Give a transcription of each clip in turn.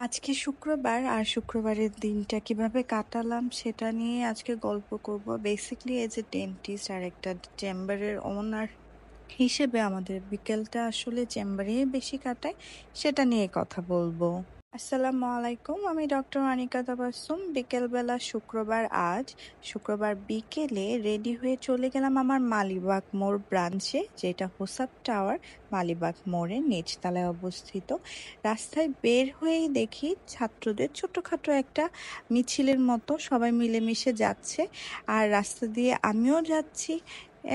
আজকে শুক্রবার আর শুক্রবারের দিনটা কিভাবে কাটালাম সেটা নিয়ে আজকে গল্প করব। বেসিক্যালি এজ এ ডেন্টিস্ট আর একটা চেম্বারের ওনার হিসেবে আমাদের বিকেলটা আসলে চেম্বারে বেশি কাটায়, সেটা নিয়ে কথা বলবো। আসসালামু আলাইকুম, আমি ডক্টর আনিকা তাবাসসুম। বিকেলবেলা শুক্রবার বিকেলে রেডি হয়ে চলে গেলাম আমার মালিবাগ মোড় ব্রাঞ্চে, যেটা হোসাব টাওয়ার মালিবাগ মোড়ের নিচতলায় অবস্থিত। রাস্তায় বের হয়েই দেখি ছাত্রদের ছোটখাটো একটা মিছিলের মতো সবাই মিলেমিশে যাচ্ছে, আর রাস্তা দিয়ে আমিও যাচ্ছি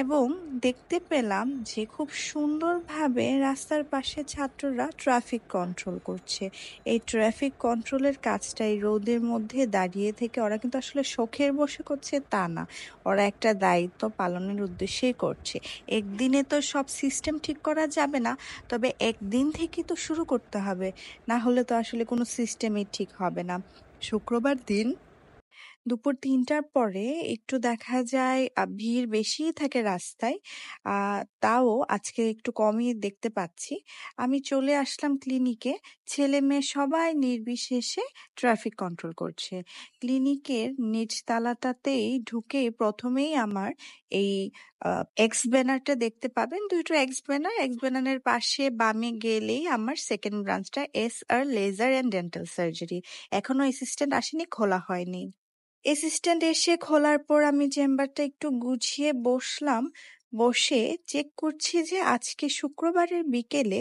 এবং দেখতে পেলাম যে খুব সুন্দরভাবে রাস্তার পাশে ছাত্ররা ট্রাফিক কন্ট্রোল করছে। এই ট্রাফিক কন্ট্রোলের কাজটা এই রোদের মধ্যে দাঁড়িয়ে থেকে ওরা কিন্তু আসলে শখের বশে করছে তা না, ওরা একটা দায়িত্ব পালনের উদ্দেশ্যেই করছে। একদিনে তো সব সিস্টেম ঠিক করা যাবে না, তবে একদিন থেকে তো শুরু করতে হবে, না হলে তো আসলে কোনো সিস্টেমই ঠিক হবে না। শুক্রবার দিন দুপুর ৩টার পরে একটু দেখা যায় ভিড় বেশিই থাকে রাস্তায়। তাও আজকে একটু কমই দেখতে পাচ্ছি। আমি চলে আসলাম ক্লিনিকে। ছেলে-মেয়ে সবাই নির্বিশেষে ট্রাফিক কন্ট্রোল করছে। ক্লিনিকের নিচতলাটাতেই ঢুকেই ১ম এই আমার এই এক্স ব্যানারটা দেখতে পাবেন। ২ টো এক্স ব্যানার। এক্স ব্যানারের পাশে বামে গেলেই আমার সেকেন্ড ব্রাঞ্চটা SR laser and dental surgery. এখনো অ্যাসিস্ট্যান্ট আসেনি, খোলা হয়নি। অ্যাসিস্ট্যান্ট এসে খোলার পর আমি চেম্বারটা একটু গুছিয়ে বসলাম। বসে চেক করছি যে আজকে শুক্রবারের বিকেলে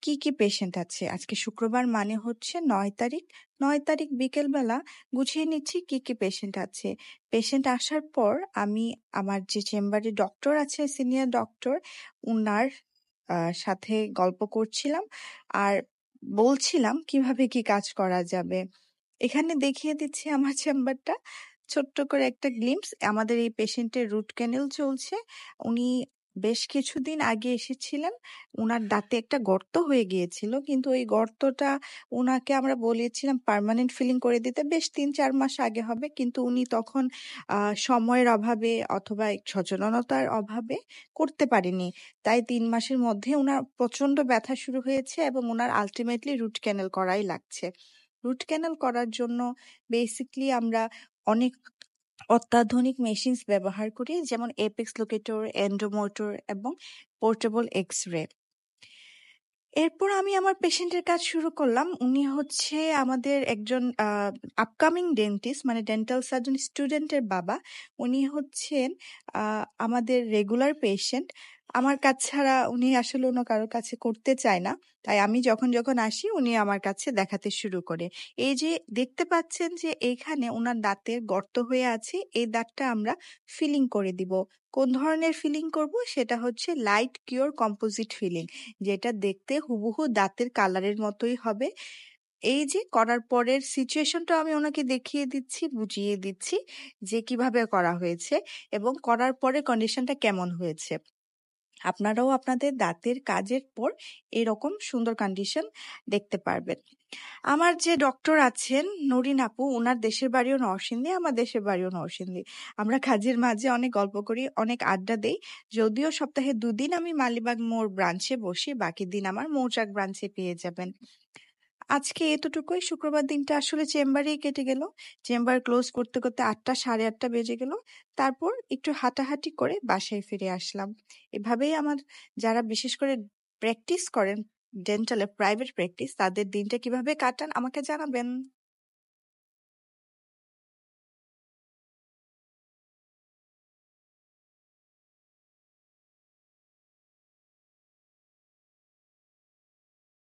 কি কি পেশেন্ট আছে। আজকে শুক্রবার মানে হচ্ছে ৯ তারিখ। ৯ তারিখ বিকেলবেলা গুছিয়ে নিচ্ছি কি কি পেশেন্ট আছে। পেশেন্ট আসার পর আমি আমার যে চেম্বারে ডক্টর আছে, সিনিয়র ডক্টর, উনার সাথে গল্প করছিলাম আর বলছিলাম কিভাবে কি কাজ করা যাবে। এখানে দেখিয়ে দিচ্ছি আমার চেম্বারটা। ছোট্ট করে একটা গ্লিম্পস। আমাদের এই পেশেন্টের রুট ক্যানেল চলছে। উনি বেশ কিছুদিন আগে এসেছিলেন। উনার দাঁতে একটা গর্ত হয়ে গিয়েছিল, কিন্তু ওই গর্তটা উনাকে আমরা বলেছিলাম পার্মানেন্ট ফিলিং করে দিতে। বেশ ৩-৪ মাস আগে হবে, কিন্তু উনি তখন সময়ের অভাবে অথবা সচেতনতার অভাবে করতে পারেনি। তাই ৩ মাসের মধ্যে উনার প্রচন্ড ব্যথা শুরু হয়েছে এবং উনার আলটিমেটলি রুট ক্যানেল করাই লাগছে। রুট ক্যানেল করার জন্য বেসিক্যালি আমরা অনেক অত্যাধুনিক মেশিনস ব্যবহার করি, যেমন এপেক্স লোকেটর, এন্ডোমোটর এবং পোর্টেবল এক্স-রে। এরপর আমি আমার পেশেন্টের কাজ শুরু করলাম। উনি হচ্ছে আমাদের একজন আপকামিং ডেন্টিস্ট, মানে ডেন্টাল সার্জন স্টুডেন্টের বাবা। উনি হচ্ছেন আমাদের রেগুলার পেশেন্ট। আমার কাজ ছাড়া উনি আসলে অন্য কারোর কাছে করতে চায় না। তাই আমি যখন আসি উনি আমার কাছে দেখাতে শুরু করে। এই যে দেখতে পাচ্ছেন যে এইখানে উনার দাঁতের গর্ত হয়ে আছে, এই দাঁতটা আমরা ফিলিং করে দিব। কোন ধরনের ফিলিং করব? সেটা হচ্ছে লাইট কিওর কম্পোজিট ফিলিং, যেটা দেখতে হুবহু দাঁতের কালারের মতোই হবে। এই যে করার পরের সিচুয়েশনটা আমি ওনাকে দেখিয়ে দিচ্ছি, বুঝিয়ে দিচ্ছি যে কিভাবে করা হয়েছে এবং করার পরে কন্ডিশনটা কেমন হয়েছে। আপনারাও আপনাদের দাঁতের কাজের পর এরকম সুন্দর কন্ডিশন দেখতে পারবেন। আমার যে ডক্টর আছেন নরিন আপু, উনার দেশের বাড়িও নরসিংদী, আমার দেশের বাড়িও নরসিংদী। আমরা কাজের মাঝে অনেক গল্প করি, অনেক আড্ডা দেই। যদিও সপ্তাহে ২ দিন আমি মালিবাগ মোড় ব্রাঞ্চে বসি, বাকি দিন আমার মৌচাক ব্রাঞ্চে পেয়ে যাবেন। আজকে এতটুকুই। শুক্রবার দিনটা আসলে চেম্বারেই কেটে গেল। চেম্বার ক্লোজ করতে করতে ৮টা, ৮:৩০ বেজে গেল। তারপর একটু হাঁটাহাঁটি করে বাসায় ফিরে আসলাম। এভাবেই আমার যারা বিশেষ করে প্র্যাকটিস করেন ডেন্টালে, প্রাইভেট প্র্যাকটিস, তাদের দিনটা কিভাবে কাটান আমাকে জানাবেন।